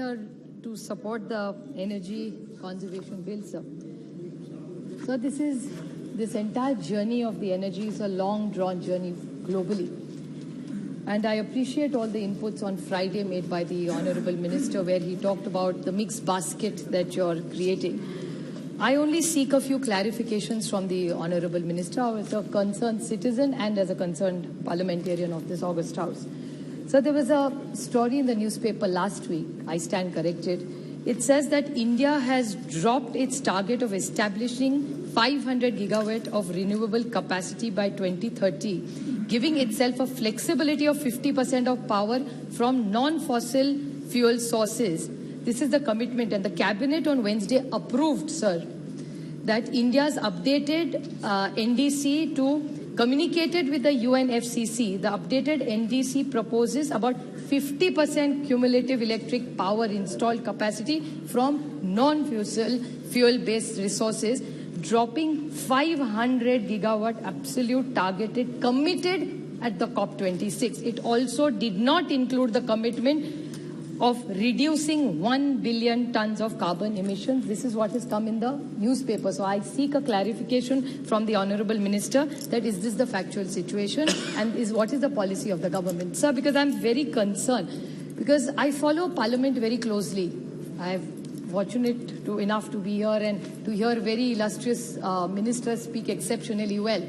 here to support the energy conservation bill, sir. So this entire journey of the energy is a long drawn journey globally. And I appreciate all the inputs on Friday made by the Honorable Minister, where he talked about the mixed basket that you're creating. I only seek a few clarifications from the Honorable Minister as a concerned citizen and as a concerned parliamentarian of this August House. So there was a story in the newspaper last week, I stand corrected. It says that India has dropped its target of establishing 500 gigawatt of renewable capacity by 2030, giving itself a flexibility of 50% of power from non-fossil fuel sources. This is the commitment, and the Cabinet on Wednesday approved, sir, that India's updated NDC to communicated with the UNFCCC. The updated NDC proposes about 50% cumulative electric power installed capacity from non-fossil fuel-based resources, dropping 500 gigawatt absolute targeted committed at the COP26. It also did not include the commitment of reducing 1 billion tons of carbon emissions. This is what has come in the newspaper. So I seek a clarification from the Honorable Minister that is this the factual situation and what is the policy of the government. Sir, because I'm very concerned, because I follow Parliament very closely. I'm fortunate enough to be here and to hear very illustrious ministers speak exceptionally well.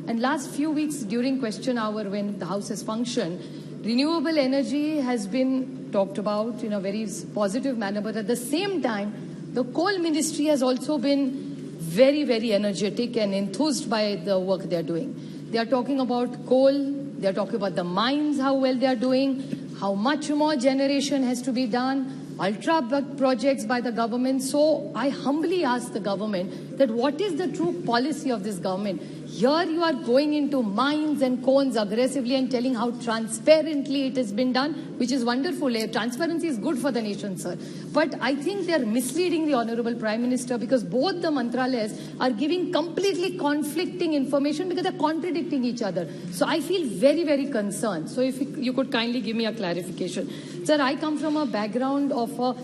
And last few weeks during question hour when the House has functioned, renewable energy has been talked about in a very positive manner, but at the same time, the coal ministry has also been very, very energetic and enthused by the work they are doing. They are talking about coal, they are talking about the mines, how well they are doing, how much more generation has to be done, ultra projects by the government. So I humbly ask the government that what is the true policy of this government? Here you are going into mines and cones aggressively and telling how transparently it has been done, which is wonderful. Transparency is good for the nation, sir. But I think they are misleading the Honorable Prime Minister because both the mantralayas are giving completely conflicting information because they are contradicting each other. So I feel very, very concerned. So if you could kindly give me a clarification. Sir, I come from a background of a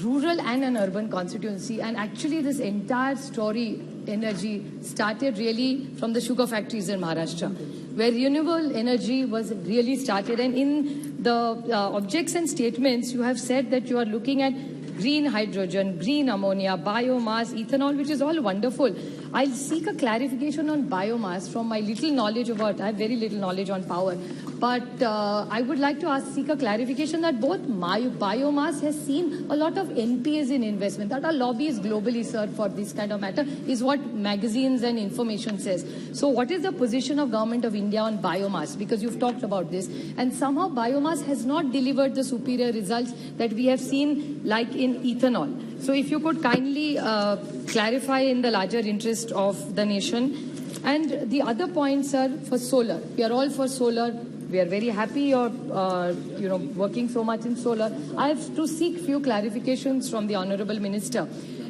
rural and an urban constituency, and actually this entire story energy started really from the sugar factories in Maharashtra, where renewable energy was really started. And in the objects and statements, you have said that you are looking at green hydrogen, green ammonia, biomass, ethanol, which is all wonderful. I'll seek a clarification on biomass from my little knowledge about, I have very little knowledge on power, but I would like to seek a clarification that both biomass has seen a lot of NPAs in investment, that are lobbies globally, sir, for this kind of matter, is what magazines and information says. So what is the position of Government of India on biomass? Because you've talked about this, and somehow biomass has not delivered the superior results that we have seen, like in ethanol. So if you could kindly clarify in the larger interest of the nation. And the other points are for solar. We are all for solar. We are very happy you're working so much in solar. I have to seek few clarifications from the Honorable Minister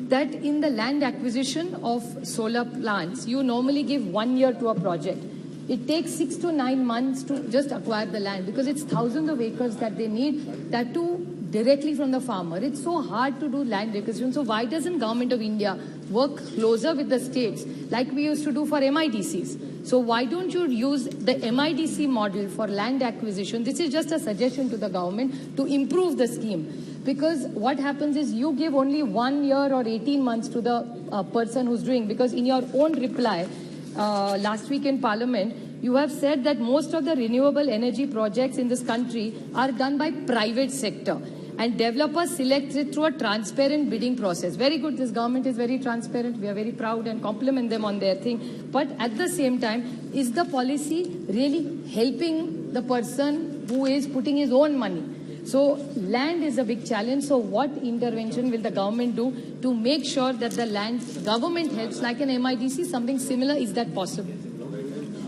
that in the land acquisition of solar plants, you normally give 1 year to a project. It takes 6 to 9 months to just acquire the land because it's thousands of acres that they need, that too directly from the farmer. It's so hard to do land acquisition. So why doesn't Government of India work closer with the states like we used to do for MIDCs? So why don't you use the MIDC model for land acquisition? This is just a suggestion to the government to improve the scheme. Because what happens is you give only 1 year or 18 months to the person who's doing, because in your own reply last week in Parliament, you have said that most of the renewable energy projects in this country are done by private sector. And developers select it through a transparent bidding process. Very good, this government is very transparent. We are very proud and compliment them on their thing. But at the same time, is the policy really helping the person who is putting his own money? So land is a big challenge. So what intervention will the government do to make sure that the land government helps, like an MIDC, something similar? Is that possible?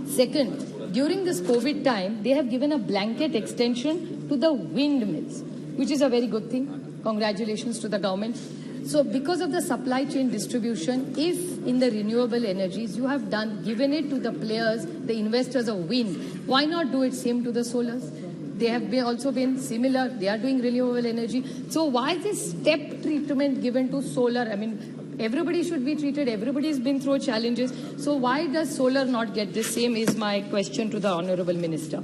Second, during this COVID time, they have given a blanket extension to the windmills, which is a very good thing. Congratulations to the government. So because of the supply chain distribution, if in the renewable energies you have given it to the players, the investors of wind, why not do it same to the solars? They have also been similar. They are doing renewable energy. So why this step treatment given to solar? I mean, everybody should be treated. Everybody's been through challenges. So why does solar not get this? Same is my question to the Honorable Minister.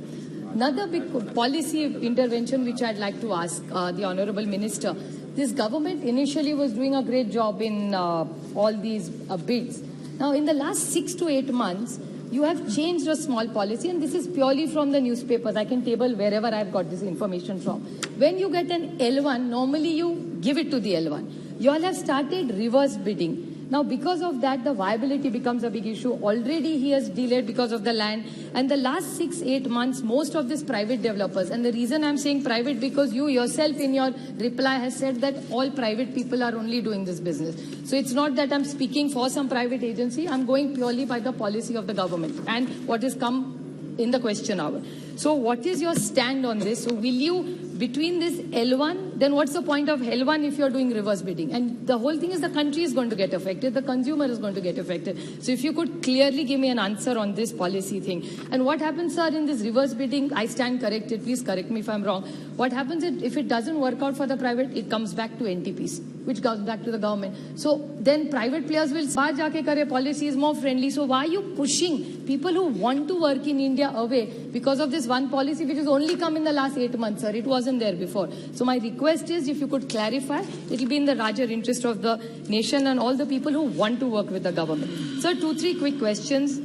Another big policy intervention which I'd like to ask the Honorable Minister. This government initially was doing a great job in all these bids. Now, in the last 6 to 8 months, you have changed a small policy, and this is purely from the newspapers. I can table wherever I've got this information from. When you get an L1, normally you give it to the L1. You all have started reverse bidding. Now, because of that, the viability becomes a big issue. Already he has delayed because of the land. And the last 6-8 months, most of these private developers, and the reason I'm saying private, because you yourself in your reply has said that all private people are only doing this business. So it's not that I'm speaking for some private agency. I'm going purely by the policy of the government and what has come in the question hour. So what is your stand on this? So will you, between this L1, then what's the point of L1 if you're doing reverse bidding? And the whole thing is the country is going to get affected, the consumer is going to get affected. So if you could clearly give me an answer on this policy thing. And what happens, sir, in this reverse bidding, I stand corrected, please correct me if I'm wrong. What happens if it doesn't work out for the private, it comes back to NTPs, which goes back to the government. So then private players will baar jaake kare, policy is more friendly. So why are you pushing people who want to work in India away because of this one policy which has only come in the last 8 months, sir? It wasn't there before. So my request is, if you could clarify, it will be in the larger interest of the nation and all the people who want to work with the government. Sir, 2-3 quick questions.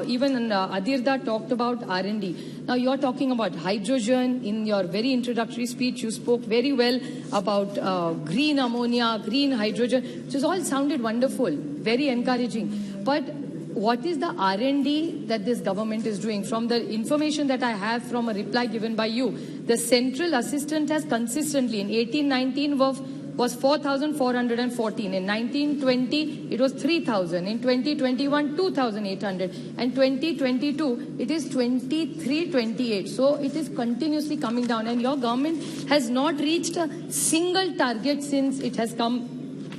Even Adirda talked about R&D. Now you're talking about hydrogen. In your very introductory speech, you spoke very well about green ammonia, green hydrogen, which has all sounded wonderful, very encouraging. But what is the R&D that this government is doing? From the information that I have from a reply given by you, the central assistant has consistently, in 18-19 was 4,414. In 19-20, it was 3,000. In 2021, 2,800. And 2022, it is 23-28. So it is continuously coming down. And your government has not reached a single target since it has come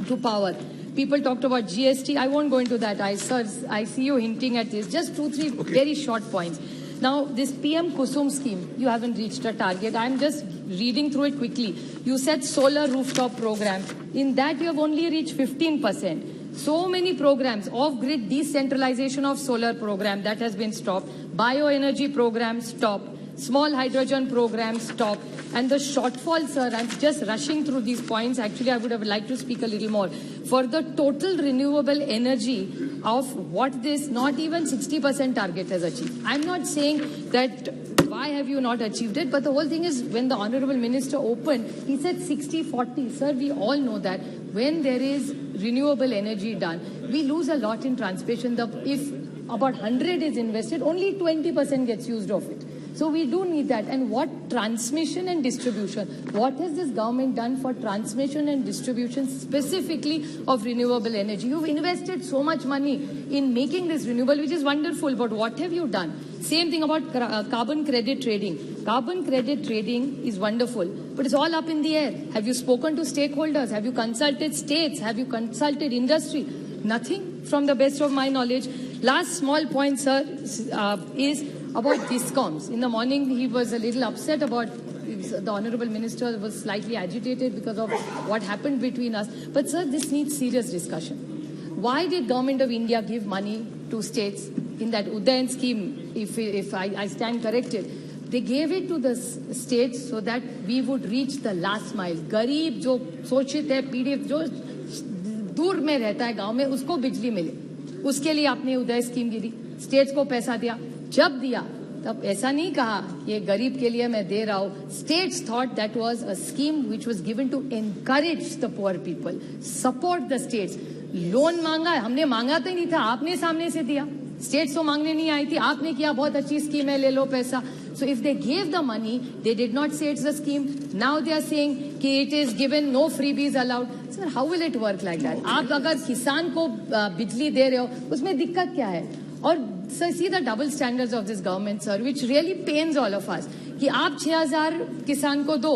to power. People talked about GST. I won't go into that. I see you hinting at this. Just 2-3 very short points. Now, this PM Kusum scheme, you haven't reached a target. I'm just reading through it quickly. You said solar rooftop program. In that, you have only reached 15%. So many programs, off-grid decentralization of solar program, that has been stopped. Bioenergy program, stopped. Small hydrogen program, stop. And the shortfall, sir, I'm just rushing through these points. Actually, I would have liked to speak a little more. For the total renewable energy of what this not even 60% target has achieved. I'm not saying that why have you not achieved it, but the whole thing is when the Honorable Minister opened, he said 60-40. Sir, we all know that when there is renewable energy done, we lose a lot in transmission. If about 100 is invested, only 20% gets used of it. So we do need that. And what transmission and distribution? What has this government done for transmission and distribution specifically of renewable energy? You've invested so much money in making this renewable, which is wonderful, but what have you done? Same thing about carbon credit trading. Carbon credit trading is wonderful, but it's all up in the air. Have you spoken to stakeholders? Have you consulted states? Have you consulted industry? Nothing, from the best of my knowledge. Last small point, sir, is about DISCOMs. In the morning, he was a little upset about, the Honorable Minister was slightly agitated because of what happened between us. But sir, this needs serious discussion. Why did Government of India give money to states in that Udayan scheme, if I stand corrected? They gave it to the states so that we would reach the last mile. Garib, jo sochit hai, पीड़ित, जो दूर में रहता है गांव में, उसको बिजली मिले. उसके लिए आपने उदय स्कीम दी, स्टेट्स को पैसा दिया. जब दिया तब ऐसा नहीं कहा कि ये गरीब के लिए मैं दे रहा हूं. States thought that was a scheme which was given to encourage the poor people, support the states. Loan मांगा, हमने मांगा तो ही नहीं था, आपने सामने से दिया. States तो मांगने नहीं आई थी, आपने किया, बहुत अच्छी स्कीम है, ले लो पैसा. So if they gave the money, they did not say it's a scheme. Now they are saying कि it is given, no freebies allowed. Sir, how will it work like that? आप अगर किसान को बिजली दे रहे हो, उसमें दिक्कत क्या है? और sir, see the double standards of this government, sir, which really pains all of us. कि आप 6,000 किसान को दो,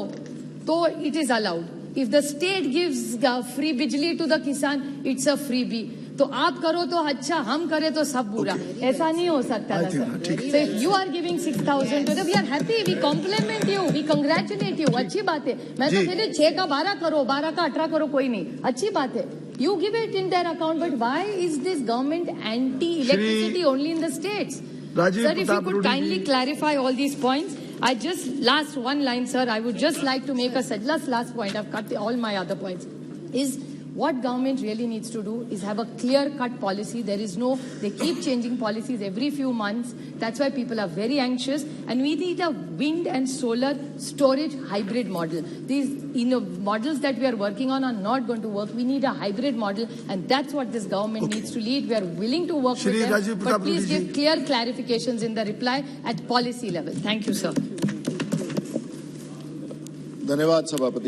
तो it is allowed. If the state gives free bijli to the kisan, it's a freebie. तो आप करो तो अच्छा, हम करें तो सब बुरा, ऐसा नहीं हो सकता ना sir. So if you are giving 6,000 to them, we are happy, we compliment you, we congratulate you. अच्छी बात है. मैं तो कहती हूँ 6 का 12 करो, 12 का 18 करो, कोई नहीं, अच्छी बात है. You give it in their account, but why is this government anti-electricity only in the states? Sir, if you could kindly clarify all these points. I just, last one line, sir, I would just like to make a last point. I've cut all my other points. Is what government really needs to do is have a clear-cut policy. There is no, they keep changing policies every few months. That's why people are very anxious. And we need a wind and solar storage hybrid model. These models that we are working on are not going to work. We need a hybrid model, and that's what this government needs to lead. We are willing to work with them, but please give clear clarifications in the reply at policy level. Thank you, sir. धन्यवाद सभापति।